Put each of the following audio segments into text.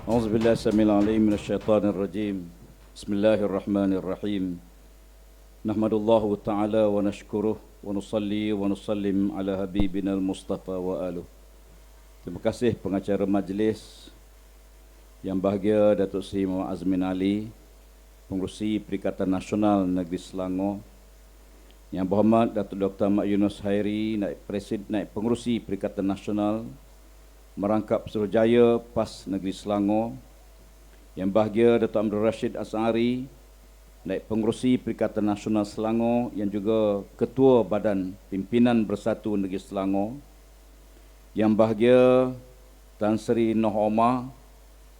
أعوذ بالله السميع العليم من الشيطان الرجيم. بسم الله الرحمن الرحيم. نحمد الله تعالى ونشكره ونصلي ونسلم على حبيبنا المصطفى وآله. Terima kasih pengacara majlis yang bahagia Datuk Seri Muhammad Azmin Ali, Pengerusi Perikatan Nasional Negeri Selangor, Yang Berhormat Datuk Dr. Mat Yunus Hairi, Naib Pengerusi Perikatan Nasional Merangkap Suruhjaya PAS Negeri Selangor, Yang bahagia Datuk Abdul Rashid Azhari, Naib Pengerusi Perikatan Nasional Selangor yang juga Ketua Badan Pimpinan Bersatu Negeri Selangor, Yang bahagia Tan Sri Noh Omar,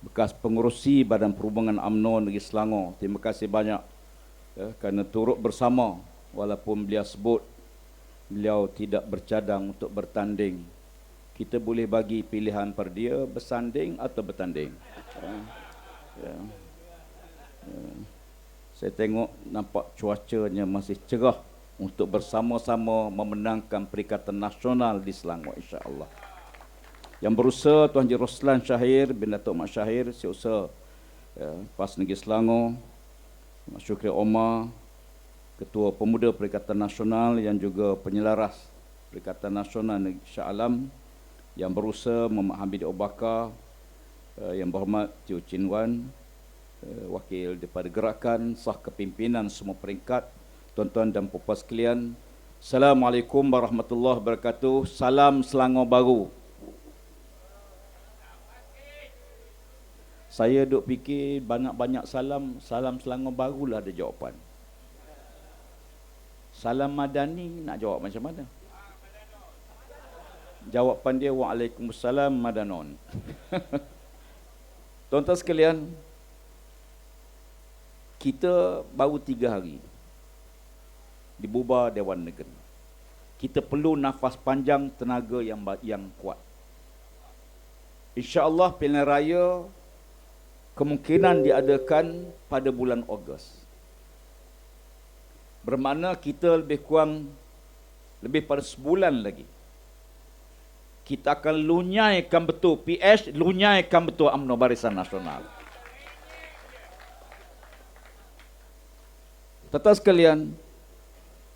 bekas Pengerusi Badan Perhubungan UMNO Negeri Selangor. Terima kasih banyak kerana turut bersama walaupun beliau sebut beliau tidak bercadang untuk bertanding. Kita boleh bagi pilihan pada dia bersanding atau bertanding. Saya tengok nampak cuacanya masih cerah untuk bersama-sama memenangkan Perikatan Nasional di Selangor, insya-Allah. Yang berusaha Tuan Haji Roslan Syahir bin Datuk Mat Syahir, Setiausaha PAS Negeri Selangor, Mak Syukri Omar, Ketua Pemuda Perikatan Nasional yang juga penyelaras Perikatan Nasional Negeri Shah Alam, yang berusaha Muhammad Hamid Abu Bakar, Yang Berhormat Teo Chin Wan, wakil daripada gerakan sah kepimpinan semua peringkat, tuan-tuan dan puan sekalian, Assalamualaikum warahmatullahi wabarakatuh. Salam Selangor Baru. Saya duk fikir banyak-banyak salam Selangor Baru lah ada jawapan. Salam Madani nak jawab macam mana? Jawapan dia Waalaikumsalam Madanon. Tuan-tuan sekalian, kita baru 3 hari dibubar Dewan Negeri. Kita perlu nafas panjang, tenaga yang kuat. InsyaAllah pilihan raya kemungkinan diadakan pada bulan Ogos. Bermakna kita lebih kurang lebih pada sebulan lagi. Kita akan lunyaikan betul PH, lunyaikan betul UMNO Barisan Nasional. Tuan-tuan sekalian,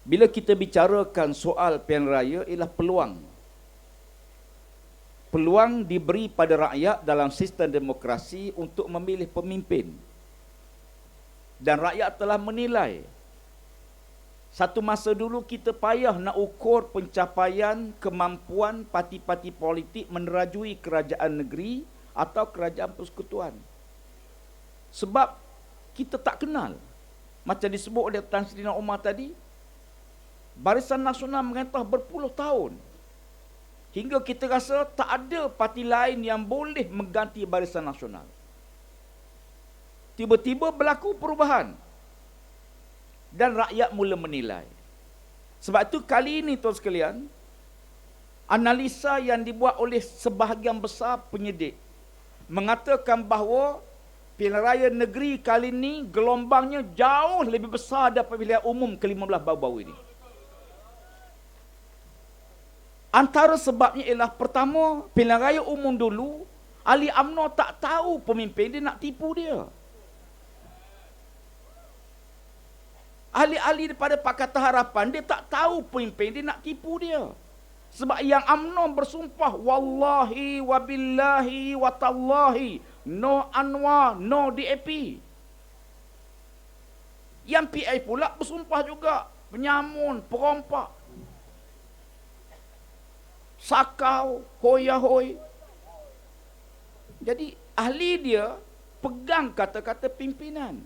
bila kita bicarakan soal pilihan raya ialah peluang. Peluang diberi pada rakyat dalam sistem demokrasi untuk memilih pemimpin. Dan rakyat telah menilai. Satu masa dulu kita payah nak ukur pencapaian kemampuan parti-parti politik menerajui kerajaan negeri atau kerajaan persekutuan. Sebab kita tak kenal. Macam disebut oleh Tan Sri Noh Omar tadi, Barisan Nasional merentah berpuluh tahun. Hingga kita rasa tak ada parti lain yang boleh mengganti Barisan Nasional. Tiba-tiba berlaku perubahan. Dan rakyat mula menilai. Sebab itu kali ini tuan sekalian, analisa yang dibuat oleh sebahagian besar penyidik mengatakan bahawa pilihan raya negeri kali ini gelombangnya jauh lebih besar daripada pilihan umum ke-15 baru-baru ini. Antara sebabnya ialah pertama, pilihan raya umum dulu, ahli UMNO tak tahu pemimpin dia, nak tipu dia. Ahli-ahli daripada Pakatan Harapan dia tak tahu pemimpin dia, nak tipu dia. Sebab yang UMNO bersumpah, wallahi wabillahi watallahi, no Anwar, no DAP. Yang PI pula bersumpah juga, penyamun, perompak, sakau, hoya-hoy. Jadi ahli dia pegang kata-kata pimpinan.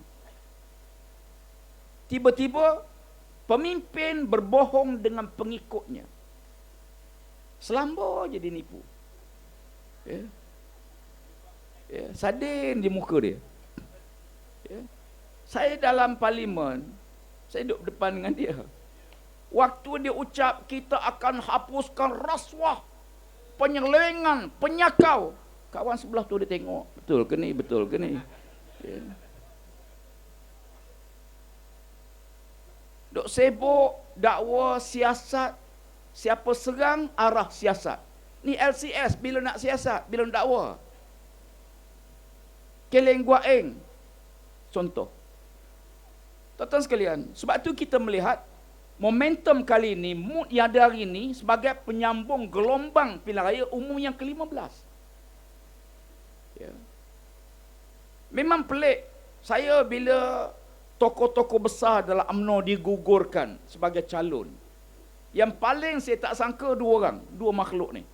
Tiba-tiba pemimpin berbohong dengan pengikutnya. Selamba je dia nipu. Sadin di muka dia. Saya dalam parlimen, saya duduk depan dengan dia. Waktu dia ucap kita akan hapuskan rasuah, penyelewengan, penyakau, kawan sebelah tu dia tengok, betul ke ni, betul ke ni. Duk sibuk dakwa siasat, siapa serang arah siasat. Ni LCS bila nak siasat, bila nak dakwa. Keleng Guaeng. Contoh. Tuan-tuan sekalian, sebab tu kita melihat momentum kali ini, mood yang ada hari ini sebagai penyambung gelombang pilihan raya umum yang ke-15. Ya. Memang pelik. Saya bila tokoh-tokoh besar dalam UMNO digugurkan sebagai calon, yang paling saya tak sangka dua makhluk ni.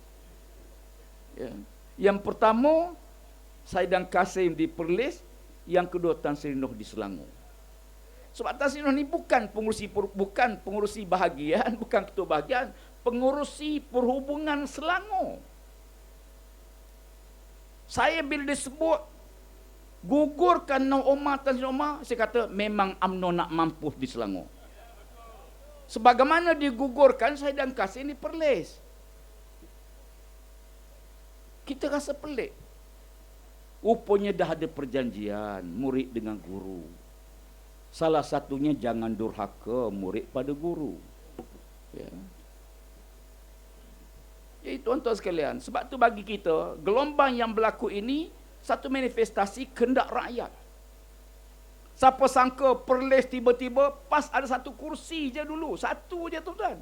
Ya. Yang pertama, Saidan Kasim di Perlis, yang kedua Tan Sri Noh di Selangor. Sebab Tan Sri Noh ni bukan pengurusi bahagian, bukan ketua bahagian, pengurusi perhubungan Selangor. Saya bila disebut gugurkan Noh Omar, Tan Sri Omar, saya kata memang UMNO nak mampus di Selangor. Sebagaimana digugurkan Saidan Kasim di Perlis. Kita rasa pelik. Rupanya dah ada perjanjian murid dengan guru. Salah satunya jangan durhaka murid pada guru. Ya. Jadi tuan-tuan sekalian, sebab tu bagi kita, gelombang yang berlaku ini satu manifestasi kehendak rakyat. Siapa sangka Perlis tiba-tiba pas ada satu kursi je dulu. Satu je tuan-tuan.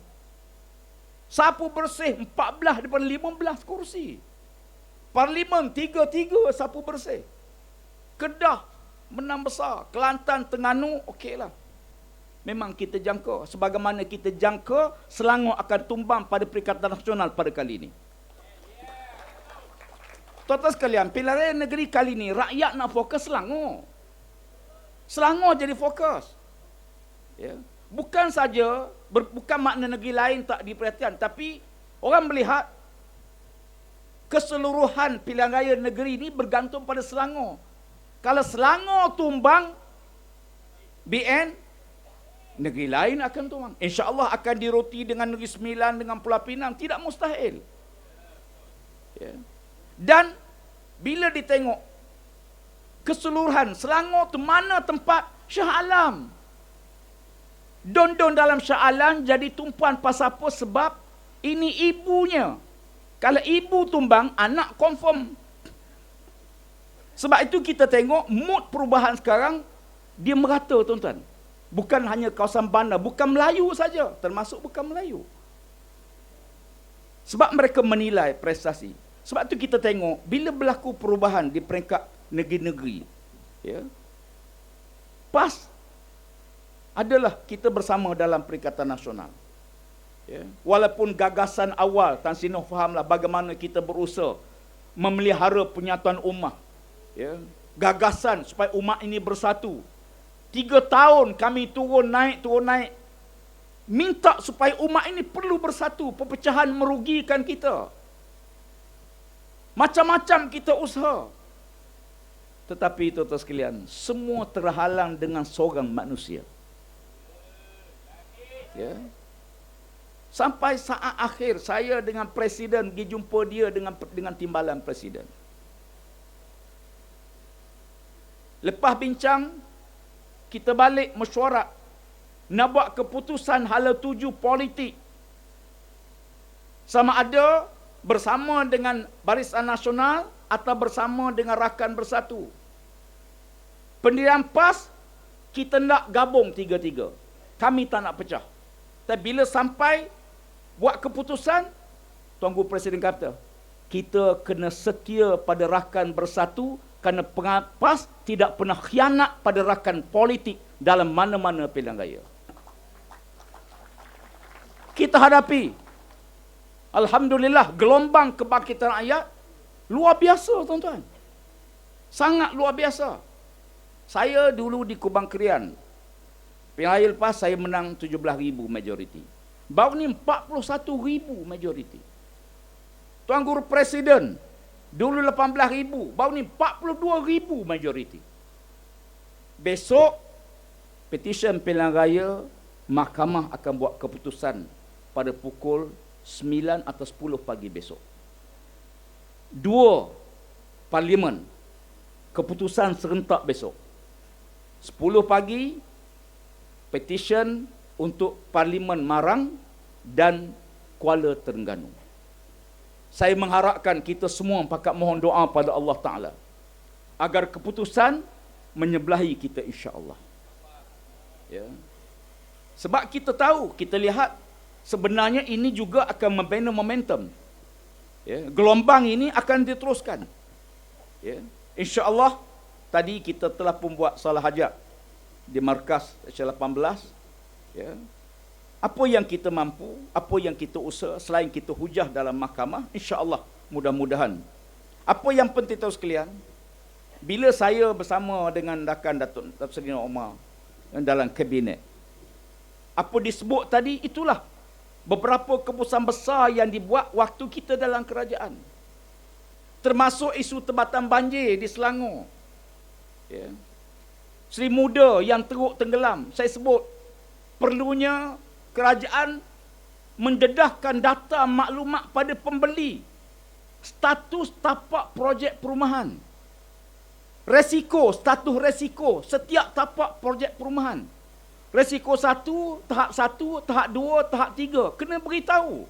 Sapu bersih 14 daripada 15 kursi. Parlimen 3 sapu bersih. Kedah menang besar. Kelantan, Terengganu, okeylah. Memang kita jangka. Sebagaimana kita jangka Selangor akan tumbang pada Perikatan Nasional pada kali ini. Tuan-tuan sekalian, pilihan raya negeri kali ini, rakyat nak fokus Selangor. Selangor jadi fokus. Ya. Bukan saja, bukan makna negeri lain tak diperhatikan, tapi orang melihat keseluruhan pilihan raya negeri ini bergantung pada Selangor. Kalau Selangor tumbang, BN, negeri lain akan tumbang. InsyaAllah akan diroti dengan Negeri Sembilan, dengan Pulau Pinang. Tidak mustahil. Ya. Dan bila ditengok keseluruhan Selangor tu mana tempat Shah Alam. Don-don dalam Shah Alam jadi tumpuan pasal apa? Sebab ini ibunya. Kalau ibu tumbang, anak confirm. Sebab itu kita tengok mood perubahan sekarang, dia merata tuan-tuan. Bukan hanya kawasan bandar, bukan Melayu saja, termasuk bukan Melayu. Sebab mereka menilai prestasi. Sebab itu kita tengok, bila berlaku perubahan di peringkat negeri-negeri, ya, PAS adalah kita bersama dalam Perikatan Nasional. Ya. Walaupun gagasan awal, Tan Sri Noh fahamlah bagaimana kita berusaha memelihara penyatuan ummah. Ya. Gagasan supaya umat ini bersatu. 3 tahun kami turun naik, minta supaya umat ini perlu bersatu. Perpecahan merugikan kita. Macam-macam kita usaha. Tetapi tuan-tuan sekalian, semua terhalang dengan seorang manusia. Ya. Sampai saat akhir saya dengan presiden pergi jumpa dia dengan timbalan presiden. Lepas bincang, kita balik mesyuarat nak buat keputusan hala tuju politik. Sama ada bersama dengan Barisan Nasional atau bersama dengan Rakan Bersatu. Pendirian PAS, kita nak gabung tiga-tiga. Kami tak nak pecah. Tapi bila sampai buat keputusan, Tuan Guru Presiden kata, kita kena setia pada Rakan Bersatu kerana PAS tidak pernah khianat pada rakan politik dalam mana-mana pilihan raya. Kita hadapi, alhamdulillah, gelombang kebangkitan rakyat luar biasa tuan-tuan. Sangat luar biasa. Saya dulu di Kubang Krian, pilihan raya lepas saya menang 17,000 majoriti. Baru ni 41,000 majoriti. Tuan Guru Presiden dulu 18,000, baru ni 42,000 majoriti. Besok petisyen pilihan raya, mahkamah akan buat keputusan pada pukul 9 atau 10 pagi besok. 2 parlimen, keputusan serentak besok. 10 pagi petisyen untuk Parlimen Marang dan Kuala Terengganu. Saya mengharapkan kita semua pakat mohon doa pada Allah Ta'ala. agar keputusan menyebelahi kita insya-Allah. Ya. Sebab kita tahu, kita lihat sebenarnya ini juga akan membina momentum. Ya. Gelombang ini akan diteruskan. Ya. Insya-Allah tadi kita telah membuat salah hajat di markas Syekh 18. Ya. Apa yang kita mampu, apa yang kita usaha selain kita hujah dalam mahkamah, insya-Allah mudah-mudahan. Apa yang penting tahu sekalian, bila saya bersama dengan rakan Datuk Seri Omar dalam kabinet, apa disebut tadi, itulah beberapa keputusan besar yang dibuat waktu kita dalam kerajaan. Termasuk isu tempatan banjir di Selangor. Ya. Seri Muda yang teruk tenggelam. Saya sebut perlunya kerajaan mendedahkan data maklumat pada pembeli status tapak projek perumahan. Resiko, status resiko setiap tapak projek perumahan. Resiko 1, tahap 1, tahap 2, tahap 3. Kena beritahu.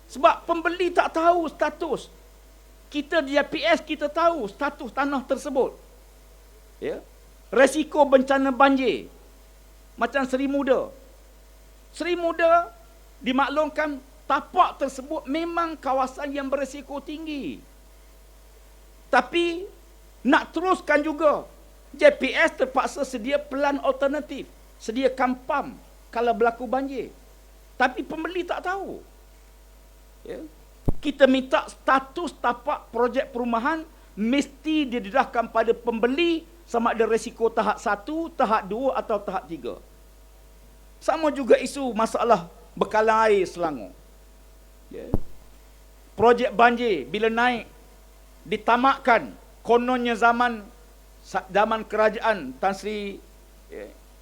Sebab pembeli tak tahu status. Kita di JPS kita tahu status tanah tersebut. Ya. Resiko bencana banjir. Macam Seri Muda. Seri Muda dimaklumkan tapak tersebut memang kawasan yang beresiko tinggi. Tapi nak teruskan juga, JPS terpaksa sedia pelan alternatif, sediakan pam kalau berlaku banjir. Tapi pembeli tak tahu. Ya. Kita minta status tapak projek perumahan mesti didedahkan pada pembeli sama ada resiko tahap 1, tahap 2 atau tahap 3. Sama juga isu masalah bekalan air Selangor. Ya. Projek banjir bila naik ditamakkan, kononnya zaman kerajaan Tan Sri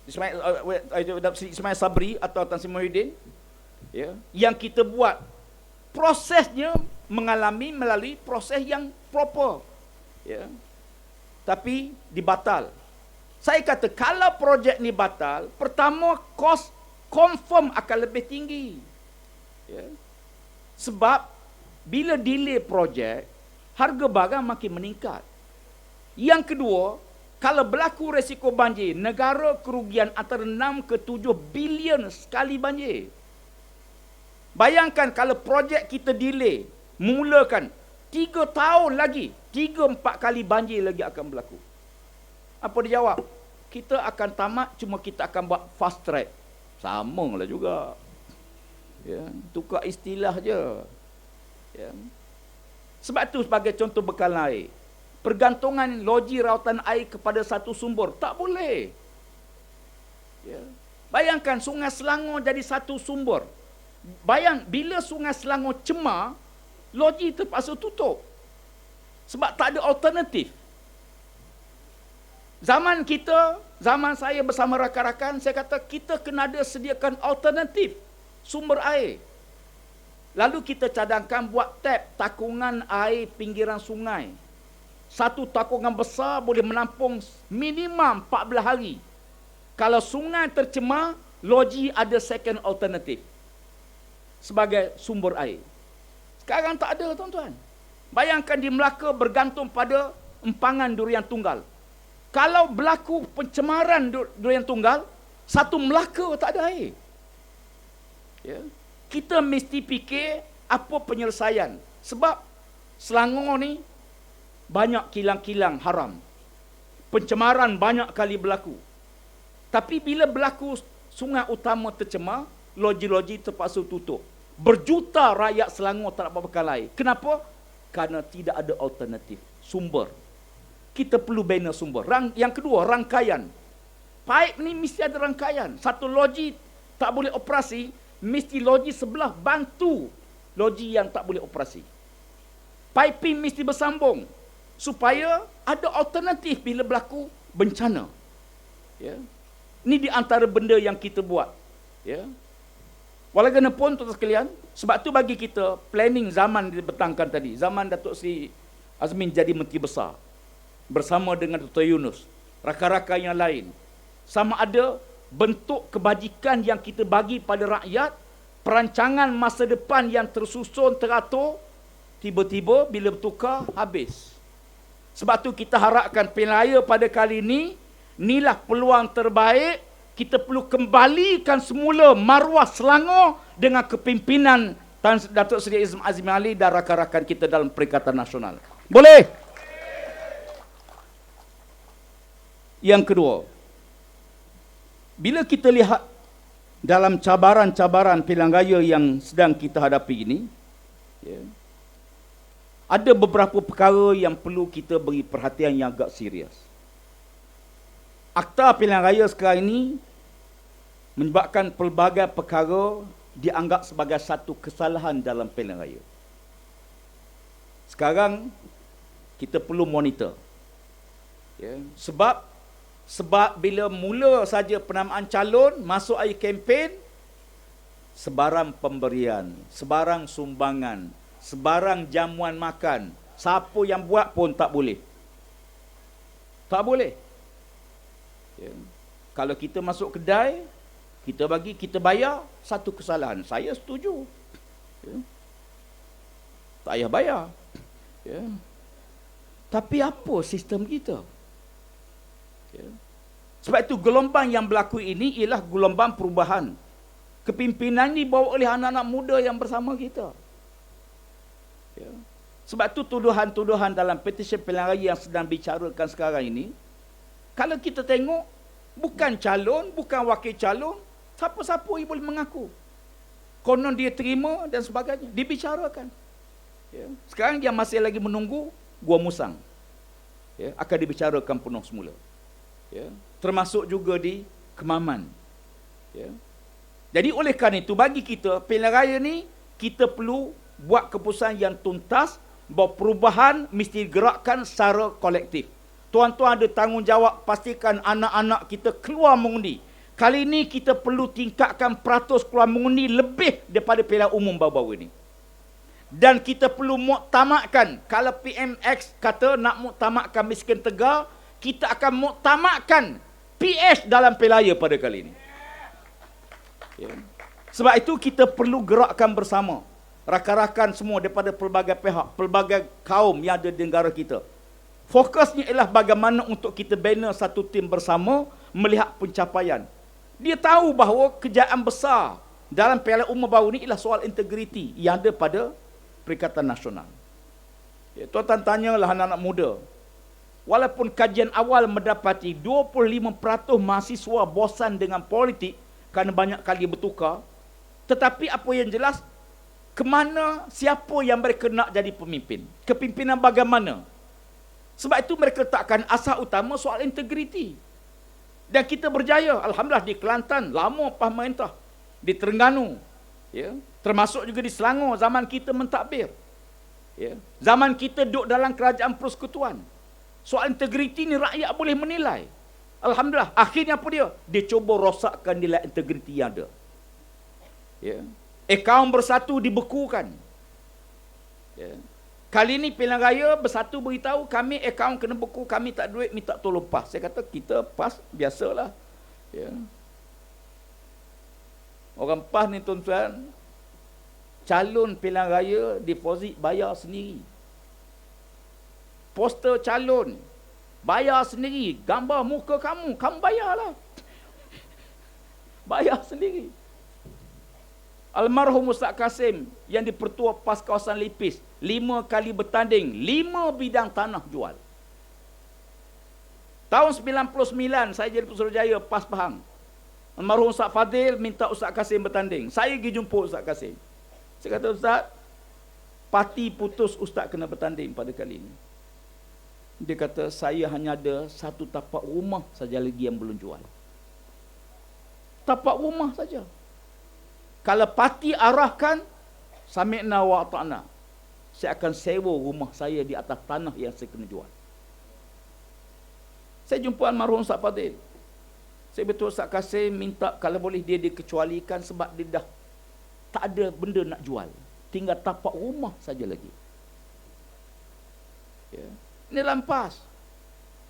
Ismail Sabri atau Tan Sri Muhyiddin, ya, yang kita buat prosesnya melalui proses yang proper, ya. Tapi dibatal. Saya kata kalau projek ni batal, pertama kos confirm akan lebih tinggi, ya. Sebab bila delay projek, harga barang makin meningkat. Yang kedua, kalau berlaku resiko banjir, negara kerugian antara 6 ke 7 bilion sekali banjir. Bayangkan kalau projek kita delay, mulakan 3 tahun lagi, 3-4 kali banjir lagi akan berlaku. Apa dia jawab? Kita akan tamat, cuma kita akan buat fast track. Sama lah juga. Ya, tukar istilah je. Ya. Sebab tu sebagai contoh bekalan air, pergantungan loji rawatan air kepada satu sumber tak boleh. Ya. Bayangkan Sungai Selangor jadi satu sumber. Bila Sungai Selangor cemar, loji terpaksa tutup. Sebab tak ada alternatif. Zaman saya bersama rakan-rakan, saya kata kita kena ada sediakan alternatif sumber air. Lalu kita cadangkan buat tap takungan air pinggiran sungai. Satu takungan besar boleh menampung minimum 14 hari. Kalau sungai tercemar, loji ada second alternatif sebagai sumber air. Sekarang tak ada, tuan-tuan. Bayangkan di Melaka bergantung pada empangan Durian Tunggal. Kalau berlaku pencemaran Durian Tunggal, satu Melaka tak ada air. Ya. Kita mesti fikir apa penyelesaian. Sebab Selangor ni banyak kilang-kilang haram. Pencemaran banyak kali berlaku. Tapi bila berlaku sungai utama tercemar, loji-loji terpaksa tutup. Berjuta rakyat Selangor tak dapat bekal air. Kenapa? Kerana tidak ada alternatif sumber. Kita perlu bina sumber. Yang kedua, rangkaian. Paip ni mesti ada rangkaian. Satu loji tak boleh operasi, mesti loji sebelah bantu loji yang tak boleh operasi. Piping mesti bersambung supaya ada alternatif bila berlaku bencana. Ya. Ini di antara benda yang kita buat. Ya. Walaupun tuan-tuan sekalian, sebab tu bagi kita planning zaman dibentangkan tadi, zaman Datuk Seri Azmin jadi Menteri Besar bersama dengan Dr. Yunus, rakan-rakan yang lain, sama ada bentuk kebajikan yang kita bagi pada rakyat, perancangan masa depan yang tersusun teratur, tiba-tiba bila bertukar habis. Sebab tu kita harapkan pilihan raya pada kali ini, inilah peluang terbaik. Kita perlu kembalikan semula maruah Selangor dengan kepimpinan Tan Datuk Seri Azmi Ali dan rakan-rakan kita dalam Perikatan Nasional. Boleh? Yang kedua, bila kita lihat dalam cabaran-cabaran pilihan raya yang sedang kita hadapi ini, ada beberapa perkara yang perlu kita beri perhatian yang agak serius. Akta pilihan raya sekarang ini menyebabkan pelbagai perkara dianggap sebagai satu kesalahan dalam pilihan raya. Sekarang kita perlu monitor. Sebab bila mula saja penamaan calon, masuk air kempen, sebarang pemberian, sebarang sumbangan, sebarang jamuan makan, siapa yang buat pun tak boleh. Tak boleh. Kalau kita masuk kedai, kita bayar, satu kesalahan. Saya setuju. Tak payah bayar. Tapi apa sistem kita? Sebab itu gelombang yang berlaku ini ialah gelombang perubahan. Kepimpinan ini dibawa oleh anak-anak muda yang bersama kita. Sebab itu tuduhan-tuduhan dalam petisyen pilihan raya yang sedang bicarakan sekarang ini, kalau kita tengok, bukan calon, bukan wakil calon, siapa-siapa yang boleh mengaku. Konon dia terima dan sebagainya. Dibicarakan. Sekarang dia masih lagi menunggu Gua Musang. Akan dibicarakan penuh semula. Termasuk juga di Kemaman. Jadi oleh kerana itu, bagi kita, pilihan raya ni, kita perlu buat keputusan yang tuntas, bahawa perubahan mesti digerakkan secara kolektif. Tuan-tuan ada tanggungjawab pastikan anak-anak kita keluar mengundi. Kali ini kita perlu tingkatkan peratus keluar mengundi lebih daripada pilihan umum baru-baru ini. Dan kita perlu muktamadkan, kalau PMX kata nak muktamadkan miskin tegar, kita akan muktamadkan PS dalam pilihan raya pada kali ini. Sebab itu kita perlu gerakkan bersama. Rakan-rakan semua daripada pelbagai pihak, pelbagai kaum yang ada di negara kita. Fokusnya ialah bagaimana untuk kita bina satu tim bersama melihat pencapaian. Dia tahu bahawa kejayaan besar dalam pilihan umum baru ini ialah soal integriti yang ada pada Perikatan Nasional. Tuan-tuan tanyalah anak-anak muda. Walaupun kajian awal mendapati 25% mahasiswa bosan dengan politik kerana banyak kali bertukar, tetapi apa yang jelas, kemana, siapa yang mereka nak jadi pemimpin? Kepimpinan bagaimana? Sebab itu mereka letakkan asas utama soal integriti. Dan kita berjaya. Alhamdulillah di Kelantan, lama pemerintah. Di Terengganu. Termasuk juga di Selangor, zaman kita mentadbir. Zaman kita duduk dalam kerajaan persekutuan. Soal integriti ni rakyat boleh menilai. Alhamdulillah. Akhirnya apa dia? Dia cuba rosakkan nilai integriti yang ada. Akaun bersatu dibekukan. Kali ini pilihan raya bersatu beritahu kami akaun kena beku, kami tak duit, minta tolong PAS. Saya kata kita PAS biasalah. Orang PAS ni tuan-tuan, calon pilihan raya deposit bayar sendiri. Poster calon bayar sendiri. Gambar muka kamu bayarlah. Bayar sendiri. Almarhum Ustaz Kasim yang dipertua PAS kawasan Lipis, 5 kali bertanding, 5 bidang tanah jual. Tahun 99 saya jadi Putrajaya PAS Pahang. Almarhum Ustaz Fadil minta Ustaz Kasim bertanding. Saya pergi jumpa Ustaz Kasim. Saya kata, Ustaz, parti putus Ustaz kena bertanding pada kali ini. Dia kata, saya hanya ada satu tapak rumah saja lagi yang belum jual. Tapak rumah saja. Kalau parti arahkan, sami'na wa ata'na, saya akan sewa rumah saya di atas tanah yang saya kena jual. Saya jumpa almarhum Ustaz Fadil. Saya betul Ustaz Kasim minta kalau boleh dia dikecualikan sebab dia dah tak ada benda nak jual. Tinggal tapak rumah saja lagi. Ini dalam PAS.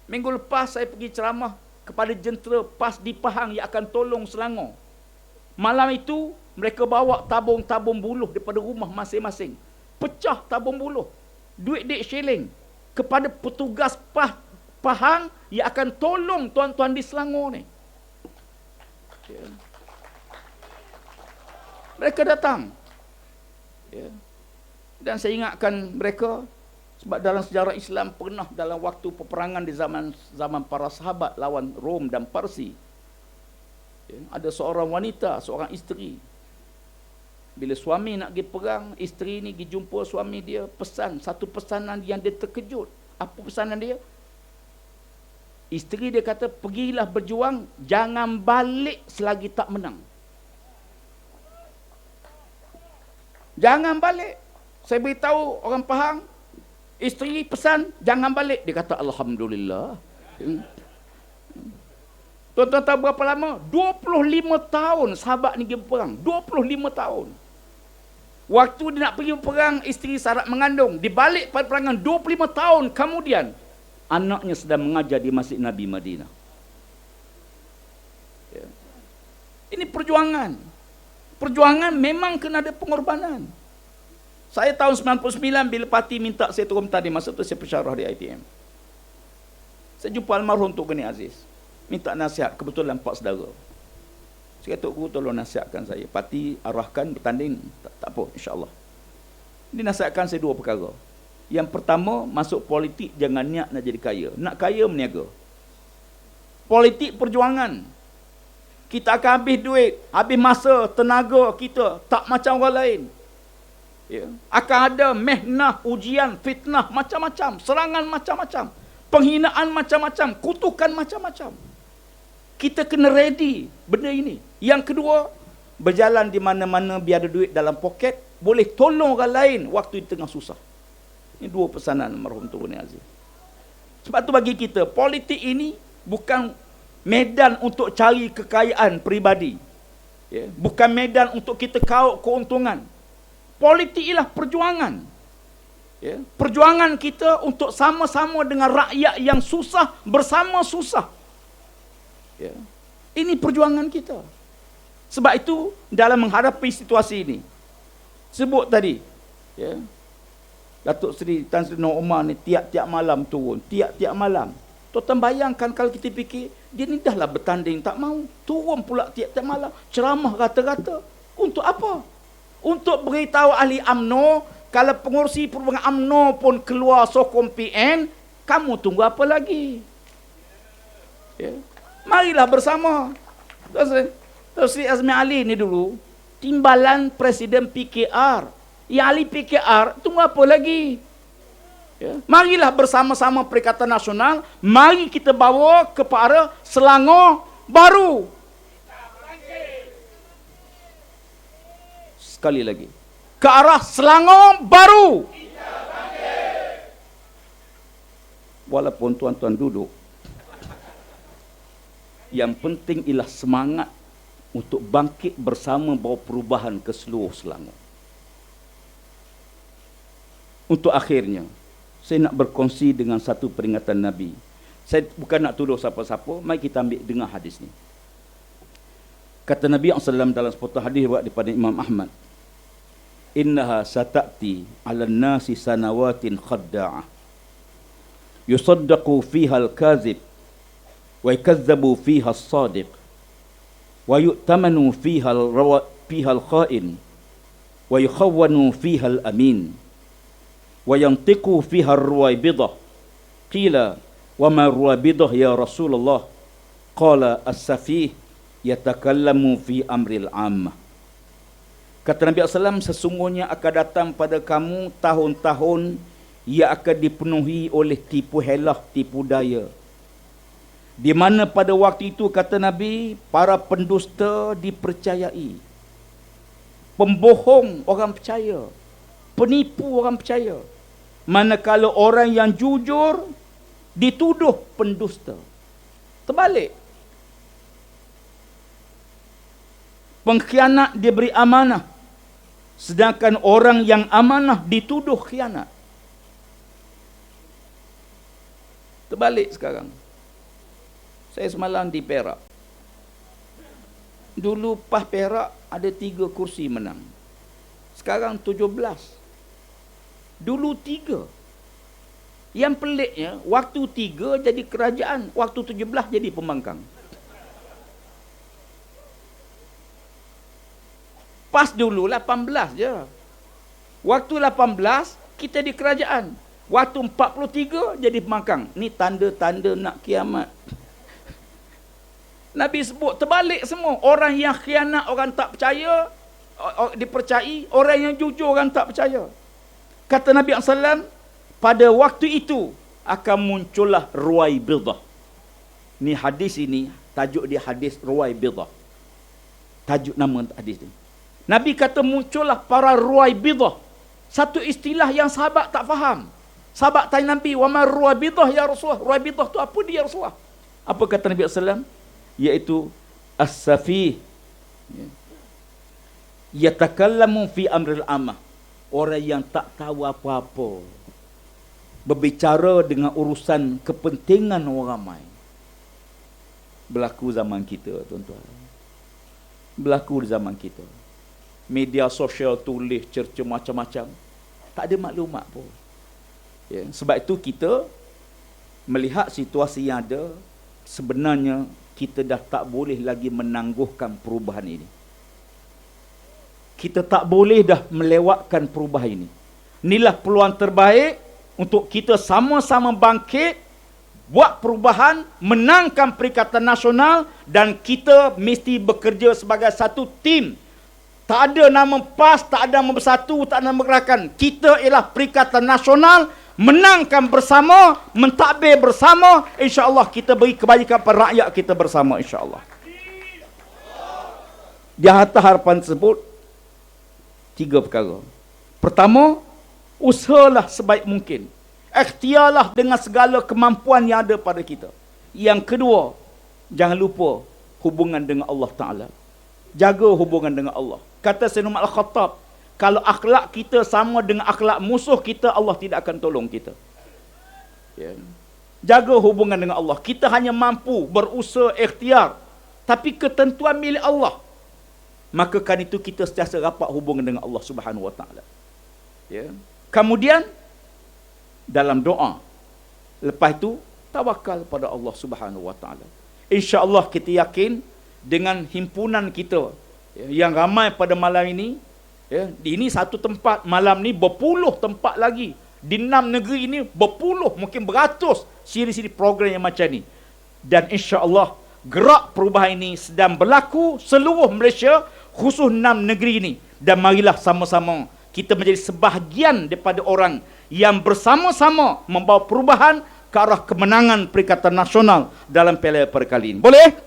Minggu lepas saya pergi ceramah kepada jentera PAS di Pahang yang akan tolong Selangor. Malam itu, mereka bawa tabung-tabung buluh daripada rumah masing-masing. Pecah tabung buluh. Duit-duit shilling. kepada petugas Pahang yang akan tolong tuan-tuan di Selangor ni. Ya. Mereka datang. Ya. Dan saya ingatkan mereka, sebab dalam sejarah Islam pernah dalam waktu peperangan di zaman para sahabat lawan Rom dan Parsi, ya, ada seorang wanita, seorang isteri. Bila suami nak pergi perang, isteri ni pergi jumpa suami dia, pesan satu pesanan yang dia terkejut. Apa pesanan dia? Isteri dia kata, pergilah berjuang, jangan balik selagi tak menang. Jangan balik. Saya beritahu orang Pahang, isteri pesan, jangan balik. Dia kata, Alhamdulillah. Tuan-tuan tahu berapa lama? 25 tahun sahabat ni pergi berperang. 25 tahun. Waktu dia nak pergi berperang, isteri syarat mengandung. Di balik pada perangan 25 tahun kemudian, anaknya sedang mengajar di Masjid Nabi Madinah. Ya. Ini perjuangan. Perjuangan memang kena ada pengorbanan. Saya tahun 99 bila parti minta saya turun tadi, masa tu saya pensyarah di ITM. Saya jumpa almarhum Tok Gani Aziz. Minta nasihat, kebetulan 4 saudara. Saya kata, Guru tolong nasihatkan saya. Parti arahkan bertanding, tak apa, insyaAllah. Dia nasihatkan saya 2 perkara. Yang pertama, masuk politik jangan niat nak jadi kaya. Nak kaya meniaga. Politik perjuangan. Kita akan habis duit, habis masa, tenaga kita. Tak macam orang lain. Ya. Akan ada mehnah, ujian, fitnah, macam-macam. Serangan macam-macam. Penghinaan macam-macam. Kutukan macam-macam. Kita kena ready benda ini. Yang kedua, berjalan di mana-mana biar ada duit dalam poket. Boleh tolong orang lain waktu di tengah susah. Ini 2 pesanan almarhum Tok Gani Aziz. Sebab tu bagi kita, politik ini bukan medan untuk cari kekayaan peribadi. Ya. Bukan medan untuk kita kaut keuntungan. Politik ialah perjuangan. Ya. Perjuangan kita untuk sama-sama dengan rakyat yang susah, bersama susah. Ya. Ini perjuangan kita. Sebab itu, dalam menghadapi situasi ini, sebut tadi, ya, Datuk Seri Tan Sri Nur Omar ni tiap-tiap malam turun. Tiap-tiap malam. Tuan-tuan bayangkan kalau kita fikir, dia ni dahlah bertanding, tak mau. Turun pula tiap-tiap malam. Ceramah rata-rata. Untuk apa? Untuk beritahu ahli UMNO, kalau pengurusi perubahan UMNO pun keluar sokong PN, kamu tunggu apa lagi? Ya. Marilah bersama. Tuan Sri Azmi Ali ni dulu, timbalan Presiden PKR. Yang ahli PKR, tunggu apa lagi? Ya. Marilah bersama-sama Perikatan Nasional, mari kita bawa kepada Selangor baru. Sekali lagi. Ke arah Selangor baru. Walaupun tuan-tuan duduk, yang penting ialah semangat untuk bangkit bersama bawa perubahan ke seluruh Selangor. Untuk akhirnya, saya nak berkongsi dengan satu peringatan Nabi. Saya bukan nak tuduh siapa-siapa, mari kita ambil dengar hadis ni. Kata Nabi SAW dalam sepotong hadis daripada Imam Ahmad, innaha sata'ti 'alan nasi sanawatin khadda'ah yusaddaqu fiha al-kazib wa yakazzabu fiha as-sadiq wa yu'tamanu fiha al-kha'in wa yukhawwanu fiha al-amin wa yantiqu fiha ar-ruwaybidah. Qila wa ma ruwaybidah ya Rasulullah? Qala as-safih yatakallamu fi amril 'ammah. Kata Nabi SAW, sesungguhnya akan datang pada kamu tahun-tahun yang akan dipenuhi oleh tipu helah, tipu daya. Di mana pada waktu itu, kata Nabi, para pendusta dipercayai. Pembohong orang percaya. Penipu orang percaya. Manakala orang yang jujur dituduh pendusta. Terbalik. Pengkhianat diberi amanah, sedangkan orang yang amanah dituduh khianat. Terbalik sekarang. Saya semalam di Perak. Dulu PAS Perak ada 3 kursi menang. Sekarang 17. Dulu 3. Yang peliknya, waktu 3 jadi kerajaan, waktu 17 jadi pembangkang. Pas dulu 18 je. Waktu 18 kita di kerajaan. Waktu 43 jadi pembangkang. Ni tanda-tanda nak kiamat. Nabi sebut terbalik semua. Orang yang khianat orang tak percaya, dipercayai. Orang yang jujur orang tak percaya. Kata Nabi SAW, pada waktu itu akan muncullah Ruwaibidah. Ni hadis ini, tajuk dia hadis Ruwaibidah. Tajuk nama hadis ni. Nabi kata muncullah para Ruwaibidah. Satu istilah yang sahabat tak faham. Sahabat tanya Nabi, "Wa ma Ruwaibidah ya Rasulullah?" Ruwaibidah tu apa dia Rasulullah? Apa kata Nabi SAW? Iaitu as-safih. Yatakallamu fi amril amah. Orang yang tak tahu apa-apa. Berbicara dengan urusan kepentingan orang ramai. Berlaku zaman kita, tuan-tuan. Berlaku di zaman kita. Media sosial tulis cerca macam-macam. Tak ada maklumat pun. Ya, sebab itu kita melihat situasi yang ada, sebenarnya kita dah tak boleh lagi menangguhkan perubahan ini. Kita tak boleh dah melewatkan perubahan ini. Inilah peluang terbaik untuk kita sama-sama bangkit, buat perubahan, menangkan Perikatan Nasional, dan kita mesti bekerja sebagai satu tim. Tak ada nama PAS, tak ada nama Bersatu, tak ada nama Gerakan. Kita ialah Perikatan Nasional, menangkan bersama, mentadbir bersama. InsyaAllah kita beri kebajikan pada rakyat kita bersama, insyaAllah. Di atas harapan tersebut, 3 perkara. Pertama, usahalah sebaik mungkin. Ikhtiarlah dengan segala kemampuan yang ada pada kita. Yang kedua, jangan lupa hubungan dengan Allah Ta'ala. Jaga hubungan dengan Allah. Kata Sayyidina Umar Al-Khattab, kalau akhlak kita sama dengan akhlak musuh kita, Allah tidak akan tolong kita. Ya. Jaga hubungan dengan Allah. Kita hanya mampu berusaha ikhtiar, tapi ketentuan milik Allah. Maka kan itu kita sentiasa rapat hubungan dengan Allah Subhanahu Wa Taala. Ya. Kemudian dalam doa, lepas itu tawakal pada Allah Subhanahu Wa Taala. Insya-Allah kita yakin dengan himpunan kita yang ramai pada malam ini, ya, ini satu tempat, malam ni berpuluh tempat lagi. Di 6 negeri ini berpuluh, mungkin beratus siri-siri program yang macam ni. Dan insya-Allah gerak perubahan ini sedang berlaku seluruh Malaysia, khusus 6 negeri ini. Dan marilah sama-sama kita menjadi sebahagian daripada orang yang bersama-sama membawa perubahan ke arah kemenangan Perikatan Nasional dalam Piala perkali ini. Boleh?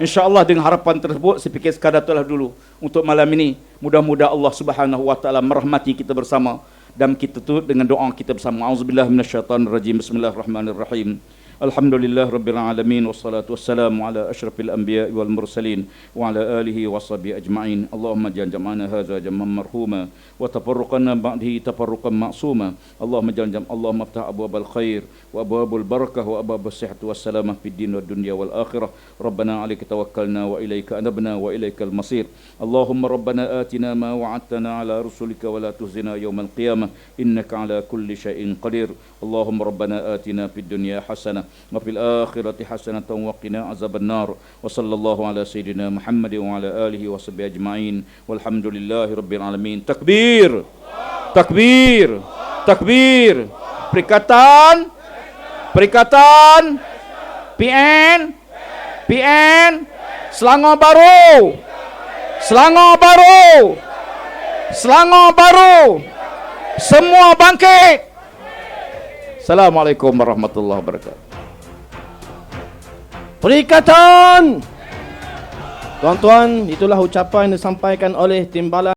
InsyaAllah dengan harapan tersebut, saya fikir sekadar itulah dulu untuk malam ini. Mudah-mudahan Allah Subhanahu Wa Taala merahmati kita bersama, dan kita tutup dengan doa kita bersama. Auzubillah minasyaitanirrajim. Bismillahirrahmanirrahim. Alhamdulillah Rabbil Alamin. Wassalatu wassalamu ala ashrafil anbiya wal mursalin wa ala alihi wa sahbihi ajma'in. Allahumma ja'al jam'ana hadza jam'an marhuma wa tafarruqana ba'dihi tafarruqan ma'suma. Allahumma ja'al Allahumma aftah abwabal khair wa abwabul barakah wa abwabus sihhati was salamah fid din wad dunya wal akhirah. Rabbana 'alaika tawakkalna wa ilaika anabna wa ilaikal masir. Allahumma rabbana atina ma wa'adtana ala rusulika wa la tuhzina yawmal qiyamah innaka 'ala kulli syai'in qadir. Allahumma rabbana atina fid dunya hasanah wa fil akhirati hasanatan wa qina azaban nar. Wa sallallahu ala sayyidina Muhammad wa ala alihi wa sahbihi ajma'in. Walhamdulillahi rabbil alamin. Takbir. Takbir. Takbir. Perikatan. Perikatan. PN. PN. Selangor Baru. Selangor Baru. Selangor Baru. Semua bangkit. Assalamualaikum warahmatullahi wabarakatuh. Perikatan. Tuan-tuan, itulah ucapan yang disampaikan oleh Timbalan